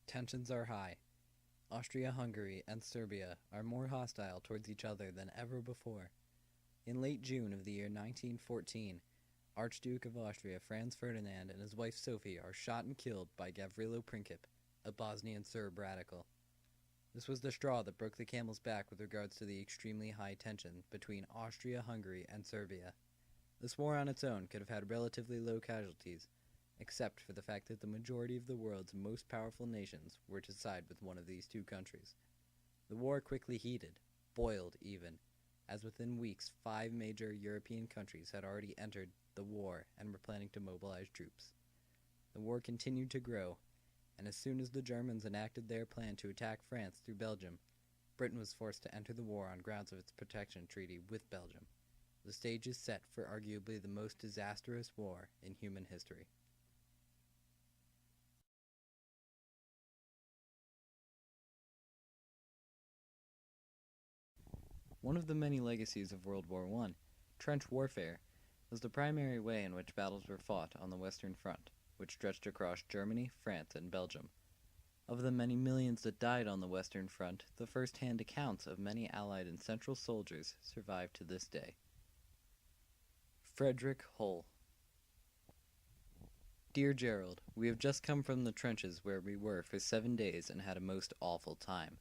Tensions are high. Austria-Hungary and Serbia are more hostile towards each other than ever before. In late June of the year 1914, Archduke of Austria Franz Ferdinand and his wife Sophie are shot and killed by Gavrilo Princip, a Bosnian Serb radical. This was the straw that broke the camel's back with regards to the extremely high tension between Austria-Hungary and Serbia. This war on its own could have had relatively low casualties, except for the fact that the majority of the world's most powerful nations were to side with one of these two countries. The war quickly heated, boiled even, as within weeks 5 major European countries had already entered the war and were planning to mobilize troops. The war continued to grow, and as soon as the Germans enacted their plan to attack France through Belgium, Britain was forced to enter the war on grounds of its protection treaty with Belgium. The stage is set for arguably the most disastrous war in human history. One of the many legacies of World War I, trench warfare, was the primary way in which battles were fought on the Western Front, which stretched across Germany, France, and Belgium. Of the many millions that died on the Western Front, the first-hand accounts of many Allied and Central soldiers survive to this day. Frederick Hull. Dear Gerald, we have just come from the trenches where we were for 7 days and had a most awful time.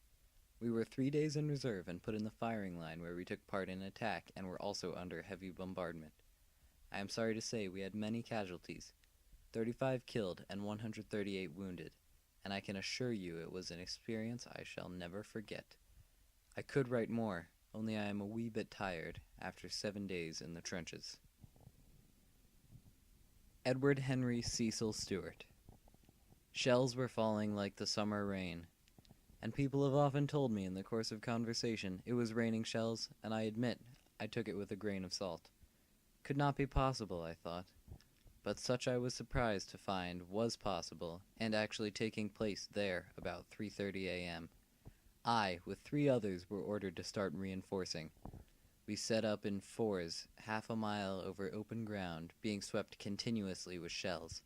We were 3 days in reserve and put in the firing line where we took part in an attack and were also under heavy bombardment. I am sorry to say we had many casualties, 35 killed and 138 wounded, and I can assure you it was an experience I shall never forget. I could write more, only I am a wee bit tired after 7 days in the trenches. Edward Henry Cecil Stewart. Shells were falling like the summer rain, and people have often told me in the course of conversation it was raining shells, and I admit I took it with a grain of salt. Could not be possible, I thought, but such I was surprised to find was possible and actually taking place there about 3:30 a.m. I, with 3 others, were ordered to start reinforcing. We set up in 4s, half a mile over open ground, being swept continuously with shells.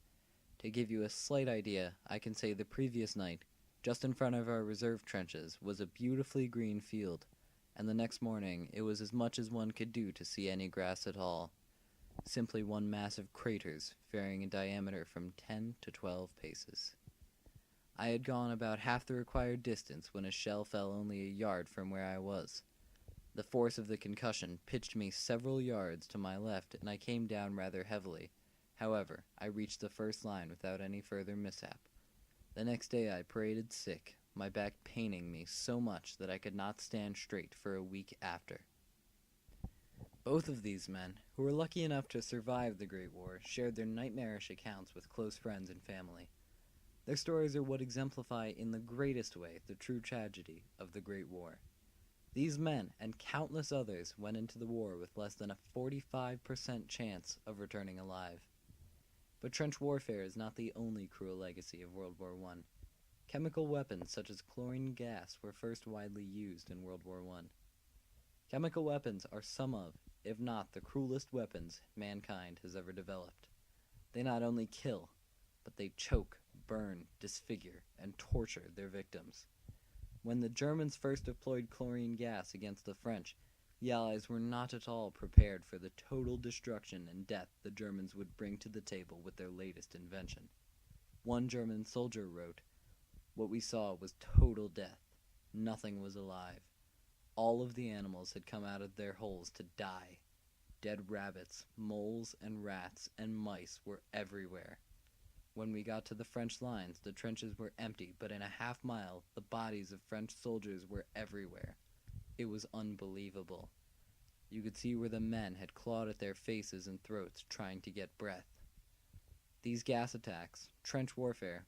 To give you a slight idea, I can say the previous night, just in front of our reserve trenches, was a beautifully green field, and the next morning it was as much as one could do to see any grass at all. Simply one mass of craters, varying in diameter from 10 to 12 paces. I had gone about half the required distance when a shell fell only a yard from where I was. The force of the concussion pitched me several yards to my left, and I came down rather heavily. However, I reached the first line without any further mishap. The next day I paraded sick, my back paining me so much that I could not stand straight for a week after. Both of these men, who were lucky enough to survive the Great War, shared their nightmarish accounts with close friends and family. Their stories are what exemplify in the greatest way the true tragedy of the Great War. These men and countless others went into the war with less than a 45% chance of returning alive. But trench warfare is not the only cruel legacy of World War I. Chemical weapons such as chlorine gas were first widely used in World War I. Chemical weapons are some of, if not the cruelest weapons mankind has ever developed. They not only kill, but they choke, burn, disfigure, and torture their victims. When the Germans first deployed chlorine gas against the French, the Allies were not at all prepared for the total destruction and death the Germans would bring to the table with their latest invention. One German soldier wrote, "What we saw was total death. Nothing was alive. All of the animals had come out of their holes to die. Dead rabbits, moles, and rats, and mice were everywhere. When we got to the French lines, the trenches were empty, but in a half mile, the bodies of French soldiers were everywhere. It was unbelievable. You could see where the men had clawed at their faces and throats trying to get breath." These gas attacks, trench warfare,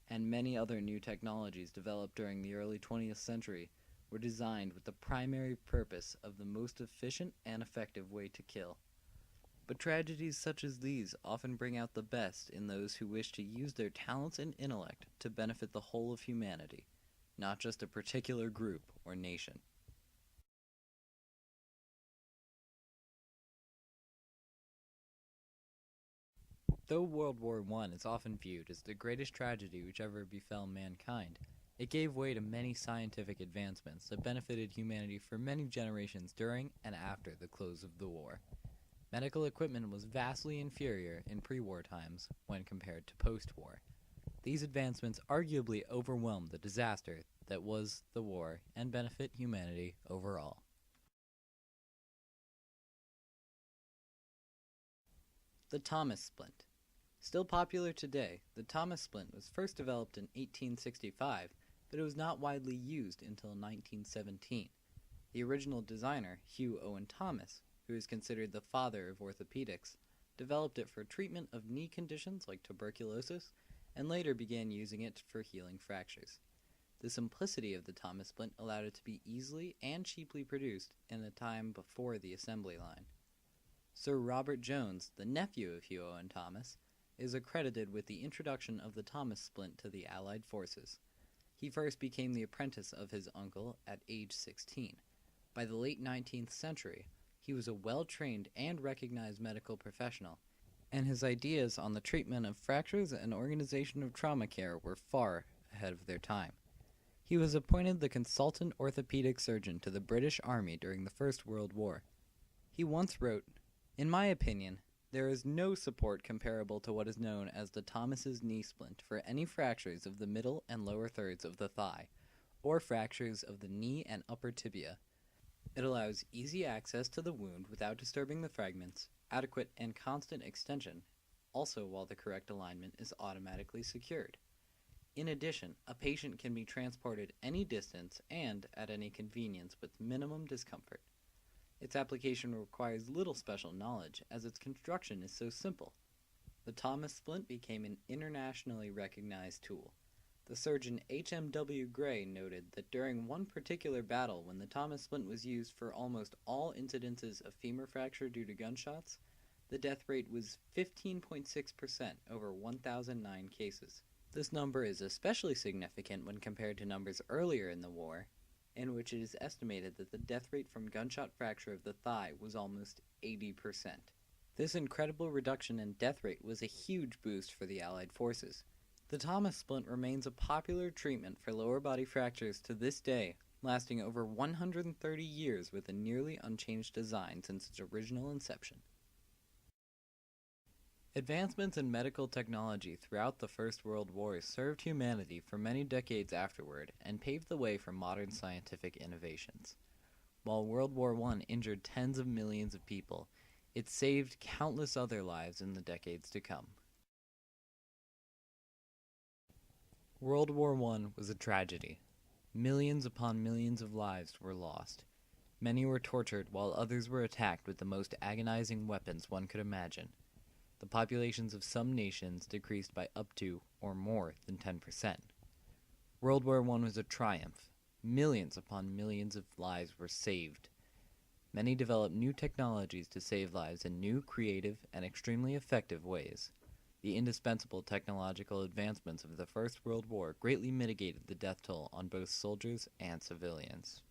and many other new technologies developed during the early 20th century were designed with the primary purpose of the most efficient and effective way to kill. But tragedies such as these often bring out the best in those who wish to use their talents and intellect to benefit the whole of humanity, not just a particular group or nation. Though World War I is often viewed as the greatest tragedy which ever befell mankind, it gave way to many scientific advancements that benefited humanity for many generations during and after the close of the war. Medical equipment was vastly inferior in pre-war times when compared to post-war. These advancements arguably overwhelmed the disaster that was the war and benefit humanity overall. The Thomas Splint. Still popular today, the Thomas Splint was first developed in 1865, but it was not widely used until 1917. The original designer, Hugh Owen Thomas, who is considered the father of orthopedics, developed it for treatment of knee conditions like tuberculosis, and later began using it for healing fractures. The simplicity of the Thomas Splint allowed it to be easily and cheaply produced in a time before the assembly line. Sir Robert Jones, the nephew of Hugh Owen Thomas, is accredited with the introduction of the Thomas Splint to the Allied forces. He first became the apprentice of his uncle at age 16. By the late 19th century, he was a well-trained and recognized medical professional, and his ideas on the treatment of fractures and organization of trauma care were far ahead of their time. He was appointed the consultant orthopedic surgeon to the British Army during the First World War. He once wrote, "In my opinion, there is no support comparable to what is known as the Thomas's knee splint for any fractures of the middle and lower thirds of the thigh, or fractures of the knee and upper tibia. It allows easy access to the wound without disturbing the fragments, adequate and constant extension, also while the correct alignment is automatically secured. In addition, a patient can be transported any distance and at any convenience with minimum discomfort. Its application requires little special knowledge, as its construction is so simple. The Thomas Splint became an internationally recognized tool. The surgeon H.M.W. Gray noted that during one particular battle, when the Thomas Splint was used for almost all incidences of femur fracture due to gunshots, the death rate was 15.6% over 1,009 cases. This number is especially significant when compared to numbers earlier in the war, in which it is estimated that the death rate from gunshot fracture of the thigh was almost 80%. This incredible reduction in death rate was a huge boost for the Allied forces. The Thomas Splint remains a popular treatment for lower body fractures to this day, lasting over 130 years with a nearly unchanged design since its original inception. Advancements in medical technology throughout the First World War served humanity for many decades afterward and paved the way for modern scientific innovations. While World War I injured tens of millions of people, it saved countless other lives in the decades to come. World War I was a tragedy. Millions upon millions of lives were lost. Many were tortured while others were attacked with the most agonizing weapons one could imagine. The populations of some nations decreased by up to or more than 10%. World War I was a triumph. Millions upon millions of lives were saved. Many developed new technologies to save lives in new, creative, and extremely effective ways. The indispensable technological advancements of the First World War greatly mitigated the death toll on both soldiers and civilians.